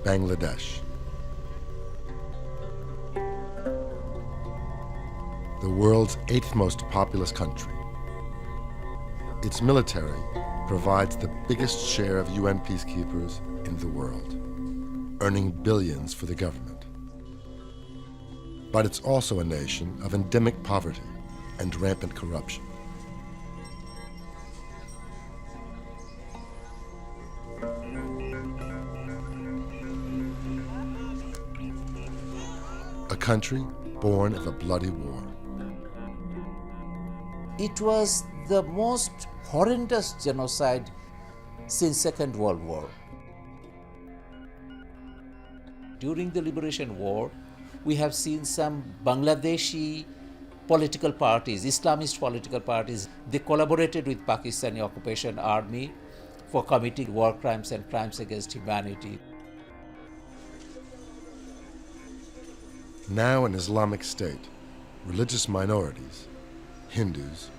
Bangladesh. The world's 8th most populous country. Its military provides the biggest share of UN peacekeepers in the world, earning billions for the government. But it's also a nation of endemic poverty and rampant corruption. A country born of a bloody war. It was the most horrendous genocide since Second World War. During the Liberation War, we have seen some Bangladeshi political parties, Islamist political parties. They collaborated with Pakistani occupation army for committing war crimes and crimes against humanity. Now an Islamic state, religious minorities, Hindus,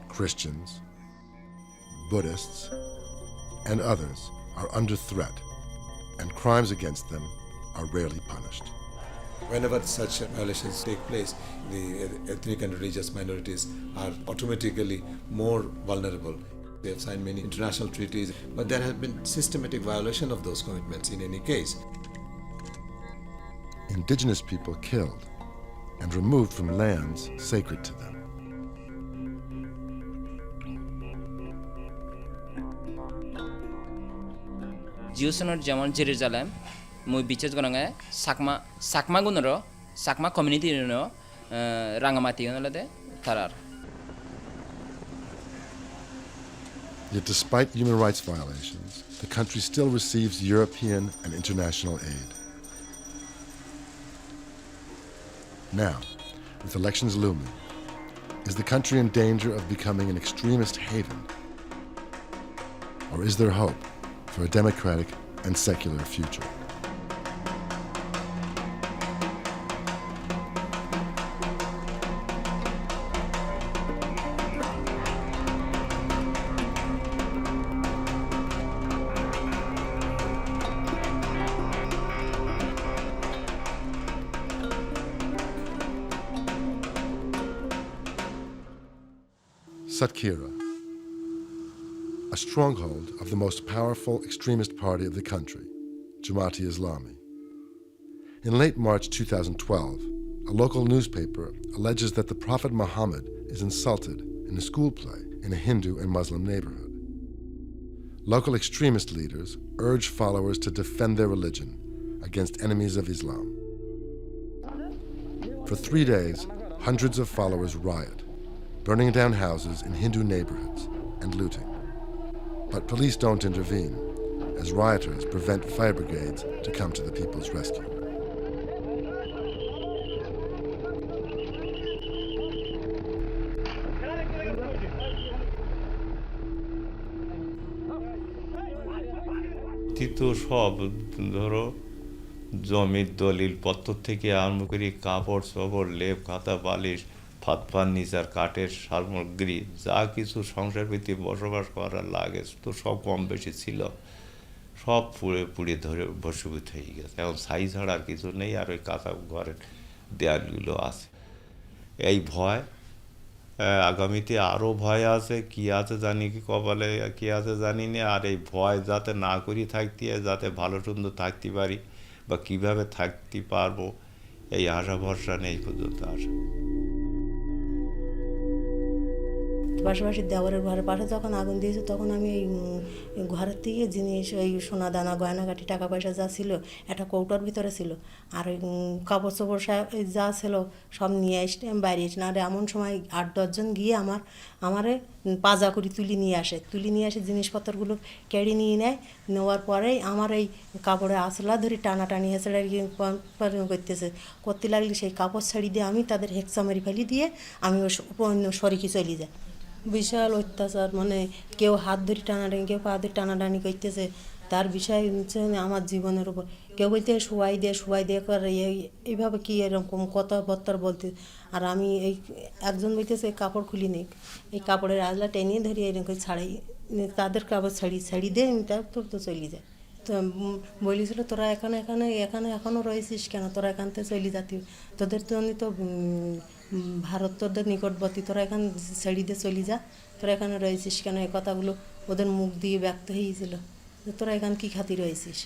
Christians, Buddhists, and others are under threat, and crimes against them are rarely punished. Whenever such violations take place, the ethnic and religious minorities are automatically more vulnerable. They have signed many international treaties, but there has been systematic violation of those commitments in any case. Indigenous people killed and removed from lands sacred to them. Jiusunor Jamon Jerusalem, muy biches gonanga, sakma gunoro, sakma community no, rangamati unalade, tarar. Yet despite human rights violations, the country still receives European and international aid. Now, with elections looming, is the country in danger of becoming an extremist haven? Or is there hope for a democratic and secular future? Satkira, a stronghold of the most powerful extremist party of the country, Jamaat-e-Islami. In late March 2012, a local newspaper alleges that the Prophet Muhammad is insulted in a school play in a Hindu and Muslim neighborhood. Local extremist leaders urge followers to defend their religion against enemies of Islam. For 3 days, hundreds of followers riot, burning down houses in Hindu neighborhoods and looting. But police don't intervene, as rioters prevent fire brigades to come to the people's rescue. তো সব ধরো জমির দলিল পত্র থেকে আরম্ভ করে কাপড় চোপড় লেপ খাতা বালিশ ফাত ফার্নিচার কাঠের সামগ্রী যা কিছু সংসার ভিত্তিক বসবাস করার লাগে তো সব কম বেশি ছিল সব পুড়ে ধরে ভস্মীভূত হয়ে গেছে এখন ছাই ছাড়া আর কিছু নেই আর ওই কাঁচা ঘরের দেয়ালগুলো আছে এই ভয় আগামীতে আরও ভয় আছে কি আছে জানি কি কপালে কি আছে জানি না আর এই ভয় যাতে না করি থাকতে যাতে ভালো সুন্দর থাকতে পারি বা কিভাবে থাকতে পারবো এই আশা ভরসা নেই পর্যন্ত আসা পাশাপাশি দেওয়ারের ঘরের পাশে যখন আগুন দিয়েছে তখন আমি এই ঘরের থেকে জিনিস ওই সোনা দানা গয়নাগাটি টাকা পয়সা যা ছিল একটা কৌটোর ভিতরে ছিল আর ওই কাপড় চোপড় যা ছিল সব নিয়ে আসতে আমি বাইরে এসে না আর এমন সময় 8-10 জন গিয়ে আমারে পাজা করে তুলি নিয়ে আসে জিনিসপত্রগুলো কেড়ে নিয়ে নেয় নেওয়ার পরেই আমার এই কাপড়ে আসলা ধরে টানাটানি হেঁচড়ে করতে লাগলে সেই কাপড় ছাড়ি দিয়ে আমি তাদের হেক্সা মেরে ফেলি দিয়ে আমি অন্য সরিকে চলে যাই বিশাল অত্যাচার মানে কেউ হাত ধরে টানাটানি কেউ পা ধরে টানাটানি করতেছে তার বিষয় হচ্ছে আমার জীবনের উপর কেউ বলতে শুয়াই দিয়ে করে এইভাবে কি এরকম কথাবার্তা বলতে আর আমি এই একজন বলতেছে কাপড় খুলি নেই এই কাপড়ের আজলা টেনে ধরে এরকম ছাড়াই তাদের কাপড় ছাড়ি দিয়ে তারপর তো চলে যায় তো বলেছিল তোরা এখানে এখানে এখানে এখনও রয়েছিস কেন, তোরা এখান থেকে চলে যাতি, তোদের জন্য তো ভারত তোদের নিকটবর্তী, তোরা এখান ছেড়ে দিয়ে চলে যা, তোরা এখানে রয়েছিস কেন, এই কথাগুলো ওদের মুখ দিয়ে ব্যক্ত হয়েছিল যে তোরা এখানে কী খাতি রয়েছিস।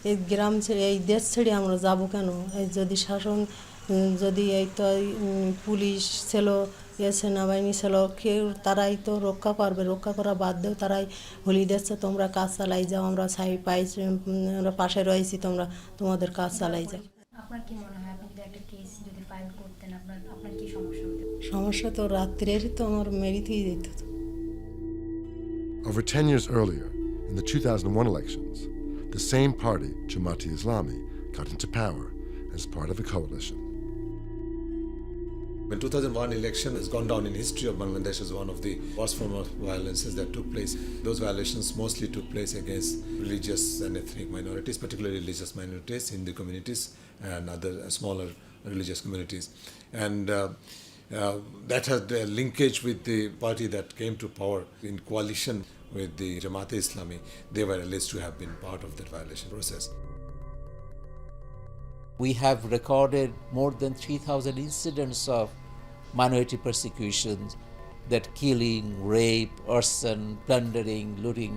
এই গ্রাম ছেড়ে এই দেশ ছেড়ে আমরা যাব কেন, এই যদি শাসন যদি এই তো পুলিশ ছিল, সেনাবাহিনী ছিল, কেউ তারাই তো রক্ষা করবে, রক্ষা করা বাদ দেও তারাই হুলি দিচ্ছে তোমরা কাজ চালাই যাও, আমরা আমরা পাশে রয়েছি, তোমরা তোমাদের কাজ চালাই যাও। আপনার কি মনে হয়, আপনি যদি একটা কেস যদি ফাইল করতেন, আপনার কি সমস্যা হতো? সমস্যা তো রাত্রের তো আমার মেরিতেই যেত। Over 10 years earlier, in the 2001 elections, the same party, Jamaati Islami, got into power as part of a coalition. The 2001 election has gone down in history of Bangladesh as one of the worst form of violences that took place. Those violations mostly took place against religious and ethnic minorities, particularly religious minorities, Hindu communities and other smaller religious communities. And that had a linkage with the party that came to power in coalition with the Jamaat Islami. They were alleged to have been part of that violation process. We have recorded more than 3,000 incidents of minority persecutions, that killing, rape, arson, plundering, looting.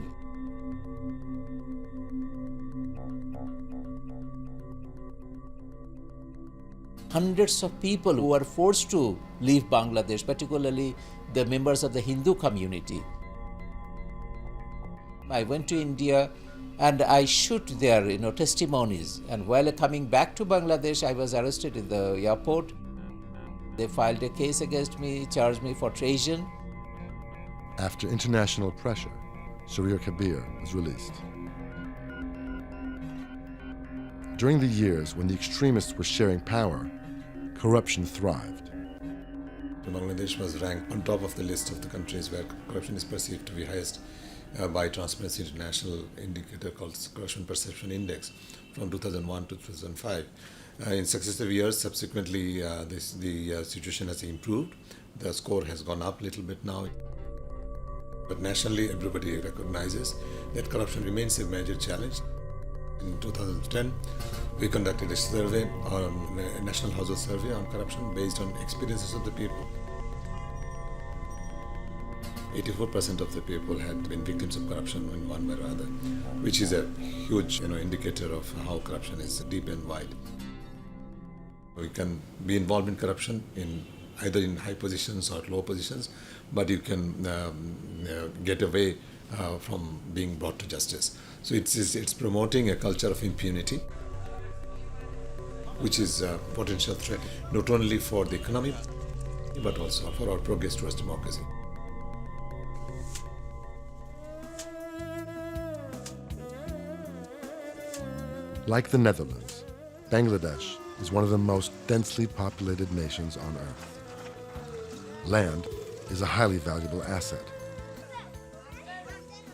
Hundreds of people who were forced to leave Bangladesh, particularly the members of the Hindu community. I went to India and I shoot their testimonies, and while coming back to Bangladesh I was arrested in the airport. They filed a case against me, charged me for treason. After international pressure, Surya Kabir was released. During the years when the extremists were sharing power, corruption thrived. Bangladesh was ranked on top of the list of the countries where corruption is perceived to be highest by Transparency International indicator called Corruption Perception Index from 2001 to 2005. In successive years, subsequently, the situation has improved. The score has gone up a little bit now. But nationally, everybody recognizes that corruption remains a major challenge. In 2010, we conducted a survey, a national household survey on corruption based on experiences of the people. 84% of the people had been victims of corruption in one way or other, which is a huge indicator of how corruption is deep and wide. You can be involved in corruption either in high positions or low positions, but you can get away from being brought to justice. So it's promoting a culture of impunity, which is a potential threat not only for the economy but also for our progress towards democracy. Like the Netherlands, Bangladesh is one of the most densely populated nations on earth. Land is a highly valuable asset.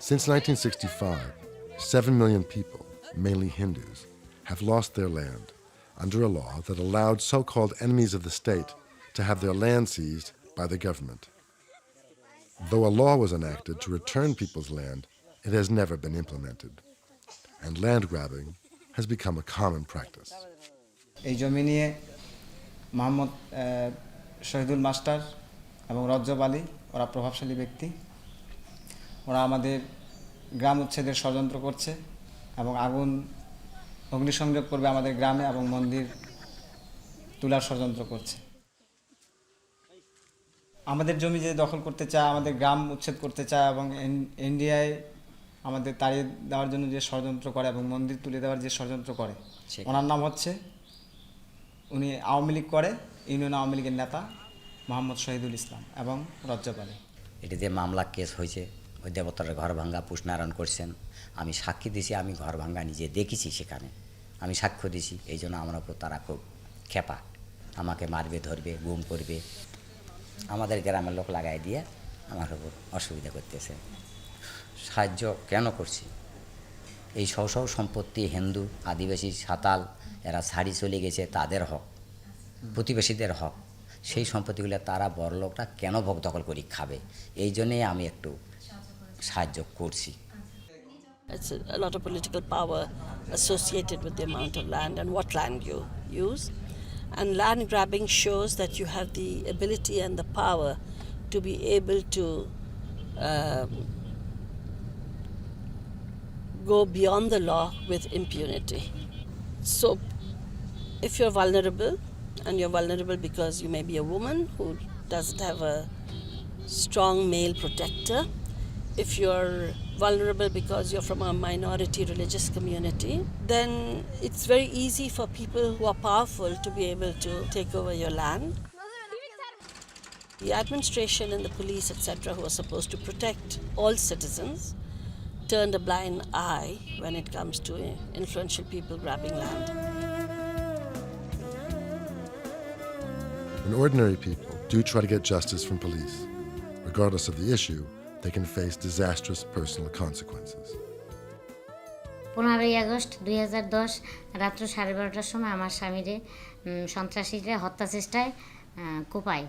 Since 1965, 7 million people, mainly Hindus, have lost their land under a law that allowed so-called enemies of the state to have their land seized by the government. Though a law was enacted to return people's land, it has never been implemented, and land grabbing has become a common practice. এই জমি নিয়ে Mohammad Shahidul master এবং রজ্জব আলী ওরা প্রভাবশালী ব্যক্তি, ওরা আমাদের গ্রাম উচ্ছেদের ষড়যন্ত্র করছে এবং অগ্নিসংযোগ করবে আমাদের গ্রামে এবং মন্দির তোলার ষড়যন্ত্র করছে। আমাদের জমি যে দখল করতে চায়, আমাদের গ্রাম উচ্ছেদ করতে চায় এবং ইন্ডিয়ায় আমাদের তাড়িয়ে দেওয়ার জন্য যে ষড়যন্ত্র করে এবং মন্দির তুলে দেওয়ার যে ষড়যন্ত্র করে, ওনার নাম হচ্ছে, উনি আওয়ামী লীগ করে, ইউনিয়ন আওয়ামী লীগের নেতা মোহাম্মদ শহীদুল ইসলাম এবং রজ্জব আলী। এটিতে মামলা কেস হয়েছে, ওই দেবতার ঘর ভাঙ্গা পুষ্নারায়ণ করছেন, আমি সাক্ষী দিছি, আমি ঘর ভাঙ্গা নিজে দেখেছি, সেখানে আমি সাক্ষ্য দিছি। এই জন্য আমার উপর তারা খুব খেপা, আমাকে মারবে, ধরবে, গুম করবে, আমাদের গ্রামের লোক লাগাই দিয়ে আমার উপর অসুবিধা করতেছে। সাহায্য কেন করছি? এই সহ সম্পত্তি হিন্দু, আদিবাসী, সাঁতাল এরা ছাড়ি চলে গেছে, তাদের হক, প্রতিবেশীদের হক, সেই সম্পত্তিগুলো তারা বড়লোকরা কেন ভোগ দখল করি খাবে? এই জন্যেই আমি একটু সাহায্য করছি। It's a lot of political power associated with the amount of land and what land you use. And land grabbing shows that you have the ability and the power to be able to go beyond the law with impunity. So if you're vulnerable, and you're vulnerable because you may be a woman who doesn't have a strong male protector, if you're vulnerable because you're from a minority religious community, then it's very easy for people who are powerful to be able to take over your land. The administration and the police, etc., who are supposed to protect all citizens, turned a blind eye when it comes to influential people grabbing land. When ordinary people do try to get justice from police, regardless of the issue, they can face disastrous personal consequences. 15ই August 2010 রাত্র 12:30টার সময় আমার স্বামীরে সন্ত্রাসীরা হত্যা চেষ্টায় কোপায়।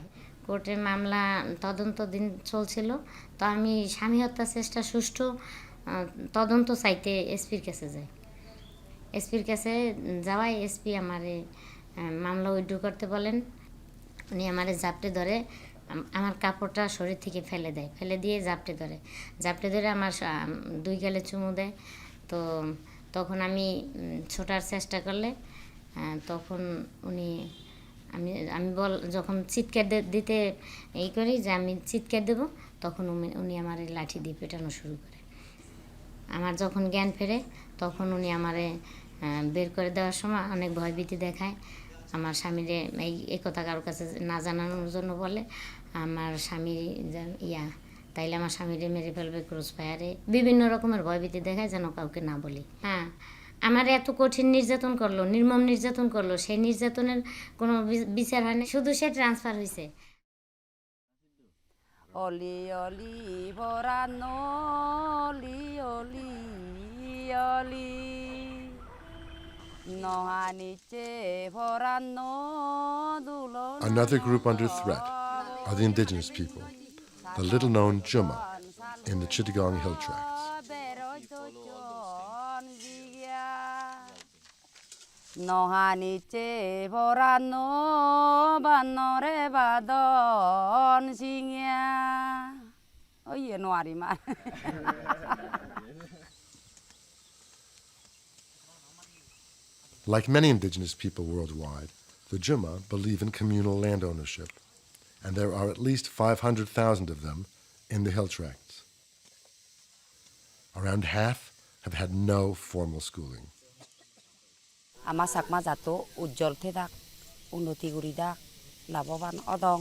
কোর্টের মামলা তদন্তদিন চলছিল। তো আমি স্বামী হত্যা চেষ্টা সুষ্ঠু তদন্ত চাইতে এসপির কাছে যাই। এসপির কাছে যাওয়ায় এসপি আমারে মামলা উইথড্র করতে বলেন। উনি আমারে জাপটে ধরে আমার কাপড়টা শরীর থেকে ফেলে দেয়, ফেলে দিয়ে জাপটে ধরে আমার 2 গালে চুমু দেয়। তো তখন আমি ছোটার চেষ্টা করলে তখন উনি আমি যখন চিৎকার দিতে এই করি যে আমি চিৎকার দেব, তখন উনি আমার লাঠি দিয়ে পেটানো শুরু করে। আমার যখন জ্ঞান ফেরে তখন উনি আমারে বের করে দেওয়ার সময় অনেক ভয়ভীতি দেখায়। আমার স্বামীরে এই কথা কারোর কাছে না জানানোর জন্য বলে। আমার স্বামী তাইলে আমার স্বামীরে মেরে ফেলবে, ক্রস ফায়ারে বিভিন্ন রকমের ভয়ভীতি দেখায় যেন কাউকে না বলি। হ্যাঁ, আমার এত কঠিন নির্যাতন করলো, নির্মম নির্যাতন করলো, সেই নির্যাতনের কোনো বিচার হয় না, শুধু সে ট্রান্সফার হয়েছে। অলি অলি ভরানো অলি অলি অলি নহানিচে ভরানো দুলো। Another group under threat are the indigenous people, the little-known Juma in the Chittagong Hill Tracts. নহানিচে ভরানো বানরে বাদন সিংয়া ওই নোয়ারি মার। Like many indigenous people worldwide, the Juma believe in communal land ownership, and there are at least 500,000 of them in the hill tracts. Around half have had no formal schooling. আমার চাকমা জাতো উজ্জ্বল থাক, উন্নতি করি থাক, লাভবান অদং।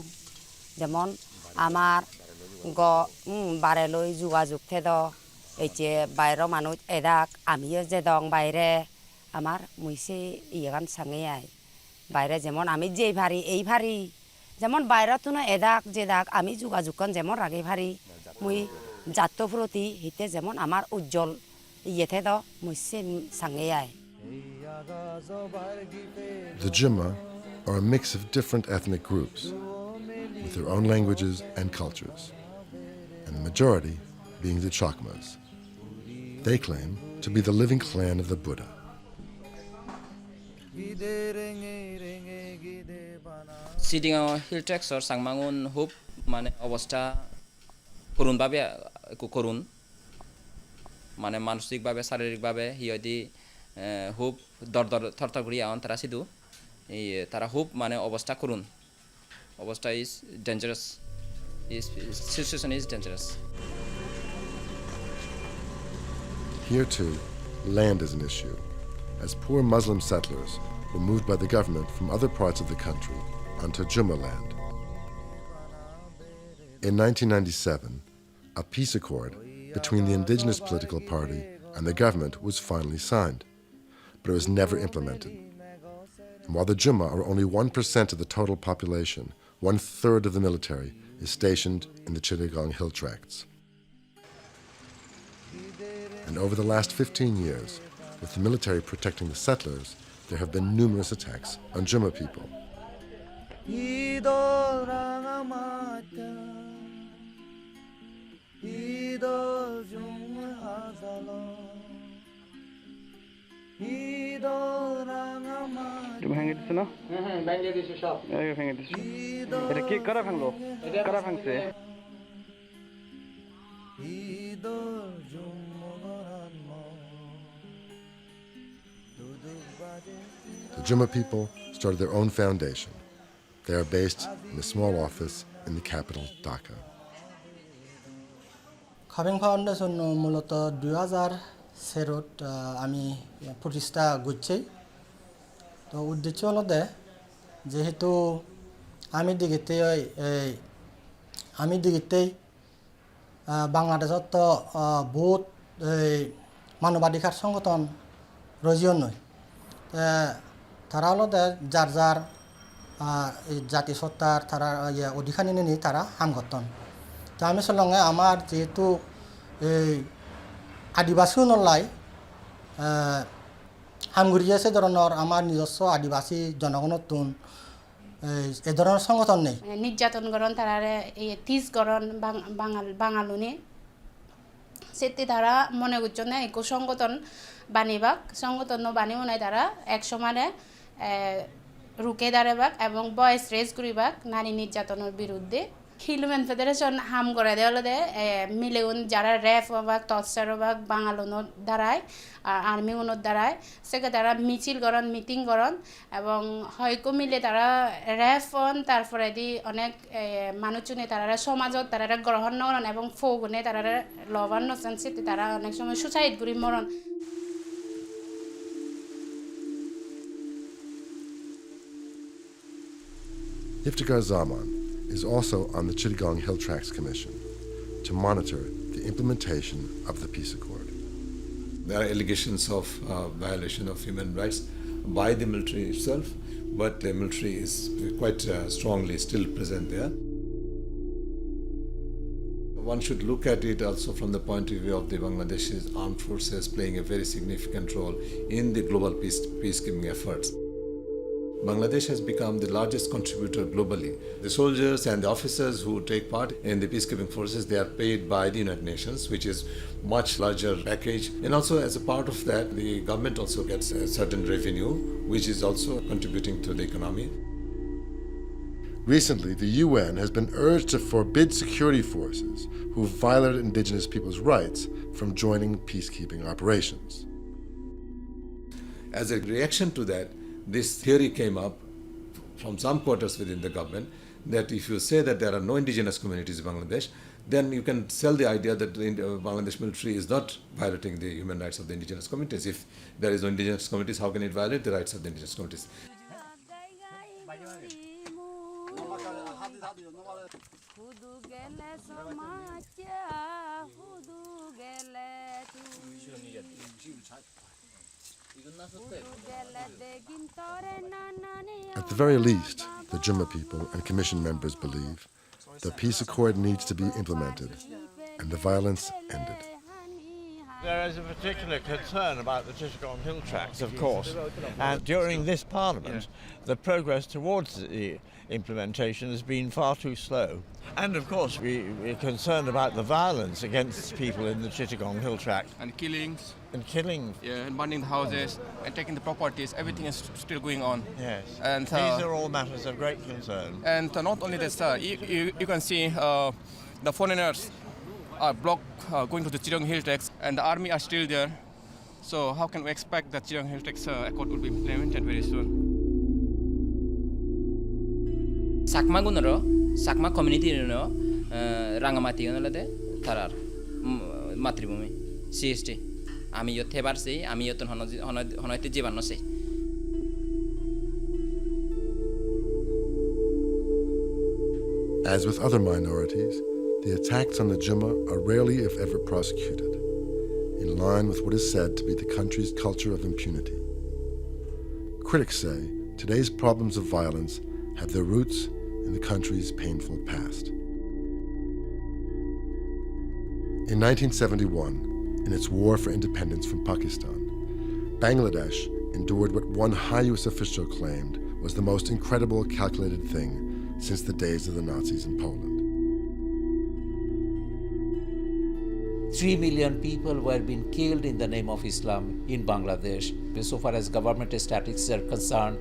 যেমন আমার বারেলৈ যোগাযোগ থেদ, এই যে বাইরের মানুষ এদাক আমিও যে দং বাইরে আমার মুইসে ইয়েগান সাঙে আয় বাইরে যেমন আমি যেই ভারি এই ভারি যেমন বাইরেতো না এদাক যে দাক আমি যোগাযোগন যেমন রাগে ভারি মুই জাত প্রতি হিতে যেমন আমার উজ্জ্বল ইয়ে থেদ মুইসে সাঙে আয়। The Jima are a mix of different ethnic groups with their own languages and cultures, and the majority being the Chakmas. They claim to be the living clan of the Buddha. Chittagong Hill Tracts or Sangmangun Hope মানে অবস্থা করুণভাবে করুণ, মানে মানসিকভাবে শারীরিকভাবে হিয়দি হুপ দর থরথর করি আন তারা সিধু এই তারা হুপ মানে অবস্থা করুণ, অবস্থা is dangerous, situation is dangerous. Here too, land is an issue, as poor Muslim settlers were moved by the government from other parts of the country onto Juma land. In 1997, a peace accord between the indigenous political party and the government was finally signed, but it was never implemented. And while the Juma are only 1% of the total population, 1/3 of the military is stationed in the Chittagong Hill Tracts. And over the last 15 years, with the military protecting the settlers, there have been numerous attacks on Juma people. তুমি ভেঙে দিচ্ছ না? হ্যাঁ ভেঙে দিয়েছি সব। এই ভেঙে দিচ্ছ। এটা কি কারা ভাঙলো? কারা ভাঙছে? The Juma people started their own foundation. They are based in a small office in the capital, Dhaka. খাবিং ফাউন্ডেশন মূলত 2000 আমি প্রতিষ্ঠা করছি। তো উদ্দেশ্য হলো যেহেতু আমি দিগিতেই বাংলাদেশত তো বহুত মানবাধিকার সংগঠন রয়েছে নয়। তারা হলো যার যার জাতিসত্তার তারা অধিকার নিয়ে তারা হাম করতেন। তো আমি সলঙ্গে আমার যেহেতু আদিবাসী নলাই হামগুড়িয়েছে ধরনের আমার নিজস্ব আদিবাসী জনগণতুন এ ধরনের সংগঠন নেই। নির্যাতন করন তারা তিস করন বাঙালুনি সেটি তারা মনে করছেন না একো সংগঠন বানিবাক সংগঠন বানিও নাই তারা এক সমানে রুকে দাঁড়াবাক এবং ভয়েস রেজ করিবাক নারী নির্যাতনের বিরুদ্ধে। হিউম্যান ফেডারেশন হাম করে দেওয়া মিলেউন যারা র্যাফ হবাক টর্চার হবাক বাঙালুনোর দ্বারায় আর আর্মি উনোর দ্বারায় সেকে তারা মিছিল করন মিটিং করন এবং হয়তো মিলে তারা র্যাফ হন তারপরে দি অনেক মানুষজনে তারা সমাজত তারা গ্রহণ নরন এবং ফৌগুনে তারা লবান নচেন সেটি তারা অনেক সময় সুসাইড করি মরণ। Iftikhar Zaman is also on the Chittagong Hill Tracts Commission to monitor the implementation of the peace accord. There are allegations of violation of human rights by the military itself, but the military is quite strongly still present there. One should look at it also from the point of view of the Bangladeshi armed forces playing a very significant role in the global peacekeeping efforts. Bangladesh has become the largest contributor globally. The soldiers and the officers who take part in the peacekeeping forces, they are paid by the United Nations, which is much larger package. And also as a part of that, the government also gets a certain revenue, which is also contributing to the economy. Recently, the UN has been urged to forbid security forces who violate indigenous people's rights from joining peacekeeping operations. As a reaction to that, this theory came up from some quarters within the government that if you say that there are no indigenous communities in Bangladesh, then you can sell the idea that the Bangladesh military is not violating the human rights of the indigenous communities. If there is no indigenous communities, how can it violate the rights of the indigenous communities? At the very least, the Juma people and commission members believe the peace accord needs to be implemented and the violence ended. There is a particular concern about the Chittagong Hill Tracts, of course, and during this Parliament, the progress towards the implementation has been far too slow. And of course, we're concerned about the violence against people in the Chittagong Hill Tract. And killings. And killings. Yeah, and burning the houses and taking the properties, everything is still going on. Yes. And these are all matters of great concern. And not only this, you can see the foreigners are blocked going to the Chittagong Hill Tracts, and the army are still there. So how can we expect that Chittagong Hill Tracts accord will be implemented very soon? Sakma community Rangamati Tarar Matribumi CST আমি ইয়তে পারছি আমি ইয়তন হনইতে জীবন নছে। As with other minorities, the attacks on the Juma are rarely if ever prosecuted, in line with what is said to be the country's culture of impunity. Critics say today's problems of violence have their roots in the country's painful past. In 1971, in its war for independence from Pakistan, Bangladesh endured what one high U.S. official claimed was the most incredible calculated thing since the days of the Nazis in Poland. 3 million people were being killed in the name of Islam in Bangladesh. So far as government statistics are concerned,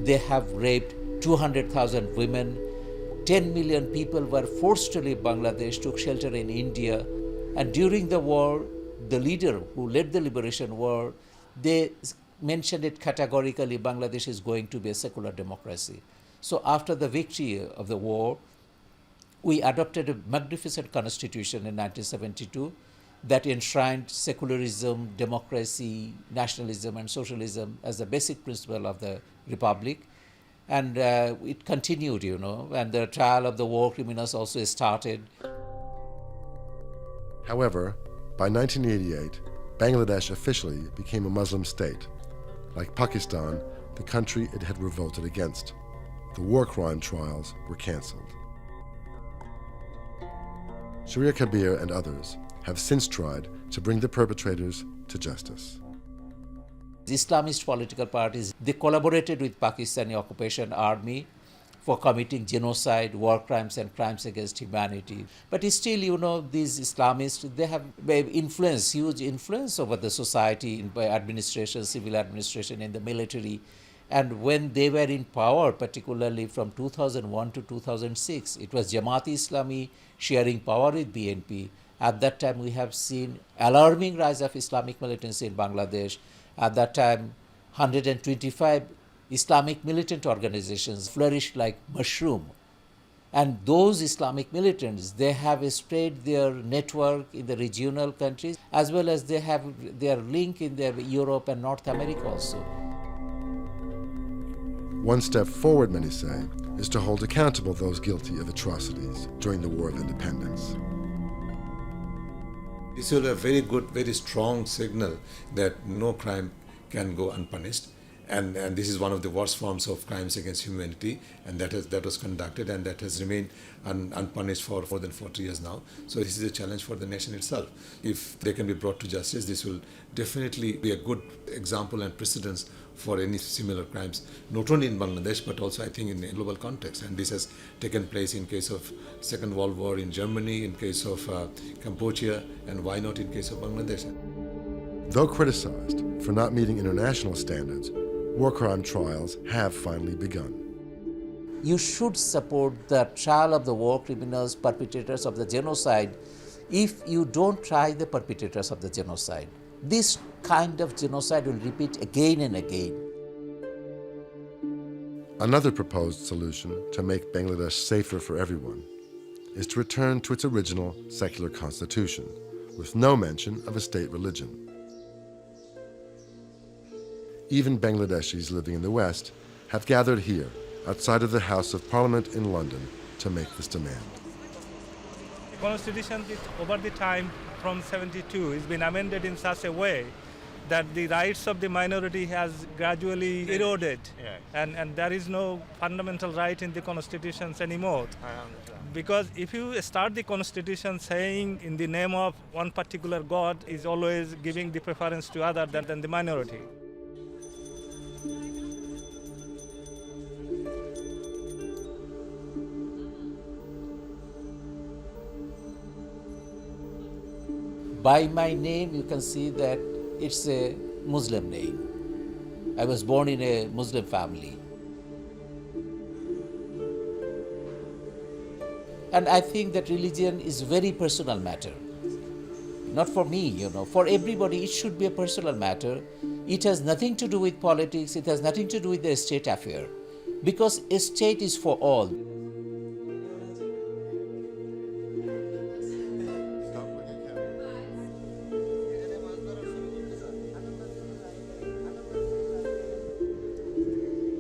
they have raped 200,000 women. 10 million people were forced to leave Bangladesh, took shelter in India. And during the war, the leader who led the liberation war, they mentioned it categorically, Bangladesh is going to be a secular democracy. So after the victory of the war, we adopted a magnificent constitution in 1972 that enshrined secularism, democracy, nationalism, and socialism as the basic principle of the republic. And it continued, and the trial of the war criminals also started. However, by 1988, Bangladesh officially became a Muslim state. Like Pakistan, the country it had revolted against. The war crime trials were cancelled. Sharia Kabir and others have since tried to bring the perpetrators to justice. The Islamist political parties, they collaborated with Pakistani occupation army for committing genocide, war crimes, and crimes against humanity. But still, these Islamists, they have influence, huge influence over the society by administration, civil administration, in the military. And when they were in power, particularly from 2001 to 2006, it was Jamaat-e-Islami sharing power with BNP. At that time, we have seen alarming rise of Islamic militancy in Bangladesh. At that time, 125 Islamic militant organizations flourished like mushroom. And those Islamic militants, they have spread their network in the regional countries, as well as they have their link in Europe and North America also. One step forward, many say, is to hold accountable those guilty of atrocities during the War of Independence. This will be a very good, very strong signal that no crime can go unpunished. And this is one of the worst forms of crimes against humanity, and that was conducted and that has remained unpunished for more than 40 years now. So this is a challenge for the nation itself. If they can be brought to justice, this will definitely be a good example and precedence for any similar crimes, not only in Bangladesh, but also I think in the global context. And this has taken place in case of Second World War in Germany, in case of Cambodia, and why not in case of Bangladesh? Though criticized for not meeting international standards, war crime trials have finally begun. You should support the trial of the war criminals, perpetrators of the genocide, if you don't try the perpetrators of the genocide. This kind of genocide will repeat again and again. Another proposed solution to make Bangladesh safer for everyone is to return to its original secular constitution, with no mention of a state religion. Even Bangladeshis living in the West have gathered here, outside of the House of Parliament in London, to make this demand. The Constitution, over the time from 72, has been amended in such a way that the rights of the minority has gradually eroded, and there is no fundamental right in the constitutions anymore. Because if you start the constitution saying in the name of one particular God, is always giving the preference to other than the minority. By my name, you can see that it's a Muslim name. I was born in a Muslim family. And I think that religion is a very personal matter. Not for me, for everybody it should be a personal matter. It has nothing to do with politics, it has nothing to do with the state affair. Because a state is for all.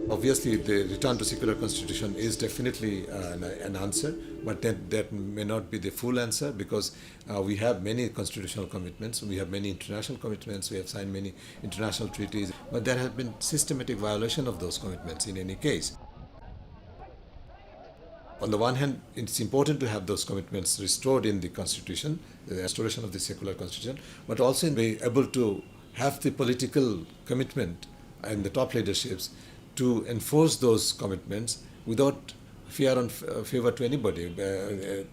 Obviously, the return to secular constitution is definitely an answer, but that may not be the full answer, because we have many constitutional commitments, we have many international commitments, we have signed many international treaties, but there has been systematic violation of those commitments in any case. On the one hand, it's important to have those commitments restored in the constitution, the restoration of the secular constitution, but also be able to have the political commitment and the top leaderships to enforce those commitments without fear and favor to anybody,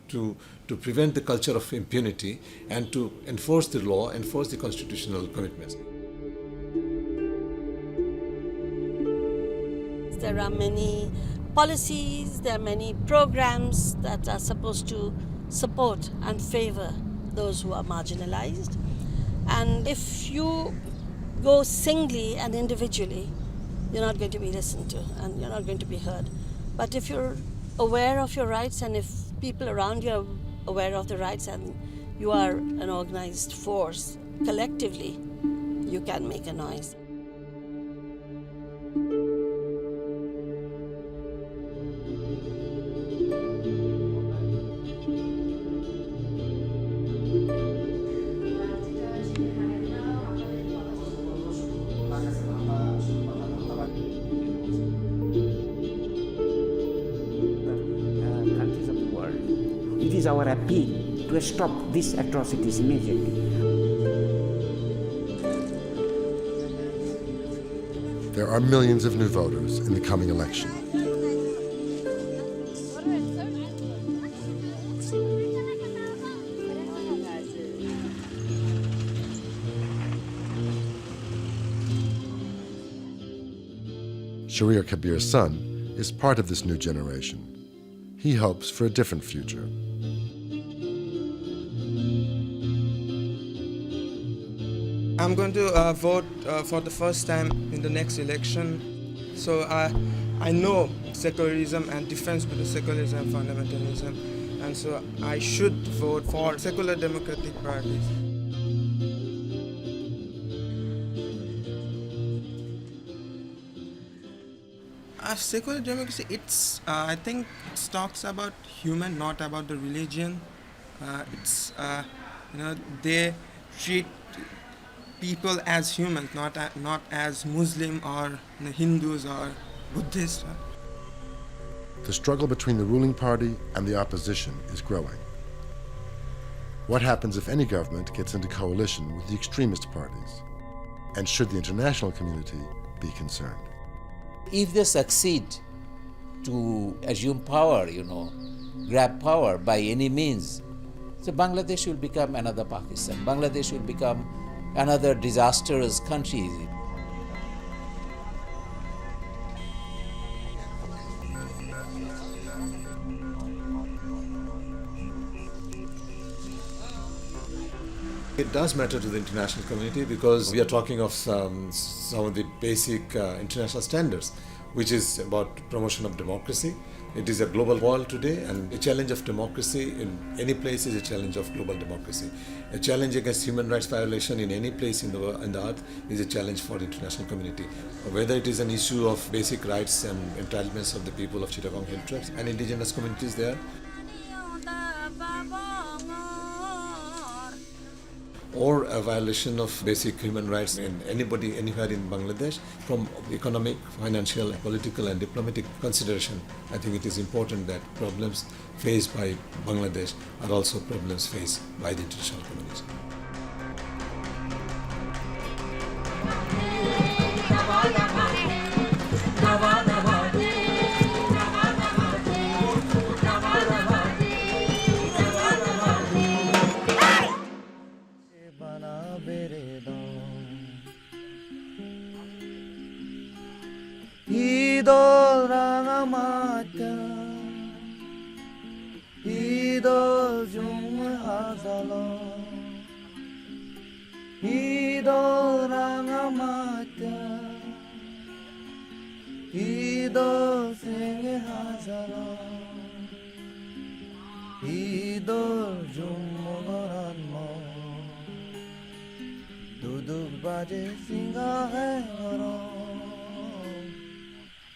to prevent the culture of impunity and to enforce the law, enforce the constitutional commitments. There are many policies, there are many programs that are supposed to support and favor those who are marginalized. And if you go singly and individually, you're not going to be listened to and you're not going to be heard. But if you're aware of your rights and if people around you are aware of the rights and you are an organized force, collectively, you can make a noise. Countries of the world. It is our appeal to stop these atrocities immediately. There are millions of new voters in the coming election. Sharir Kabir's son is part of this new generation. He hopes for a different future. I'm going to vote for the first time in the next election. So I know secularism and difference between secularism and fundamentalism. And so I should vote for secular democratic parties. Secular democracy, I think it talks about human, not about the religion. They treat people as humans, not as Muslim or Hindus or Buddhists. The struggle between the ruling party and the opposition is growing. What happens if any government gets into coalition with the extremist parties? And should the international community be concerned? If they succeed to assume power, grab power by any means, so Bangladesh will become another Pakistan. Bangladesh will become another disastrous country. It does matter to the international community because we are talking of some of the basic international standards, which is about promotion of democracy. It is a global world today, and a challenge of democracy in any place is a challenge of global democracy. A challenge against human rights violation in any place in the earth is a challenge for the international community. Whether it is an issue of basic rights and entitlements of the people of Chittagong Hill Tribes and indigenous communities there, or a violation of basic human rights in anybody, anywhere in Bangladesh, from economic, financial, political and diplomatic consideration. I think it is important that problems faced by Bangladesh are also problems faced by the international community.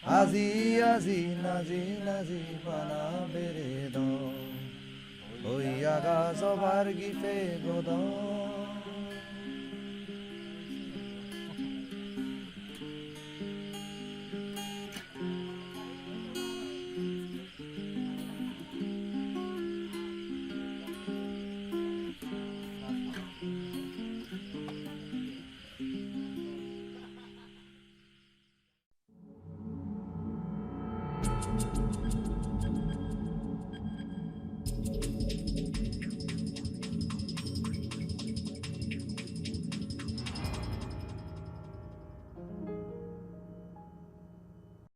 Azi azi nazi nazi bana beredo Oyaga zobargi fe godo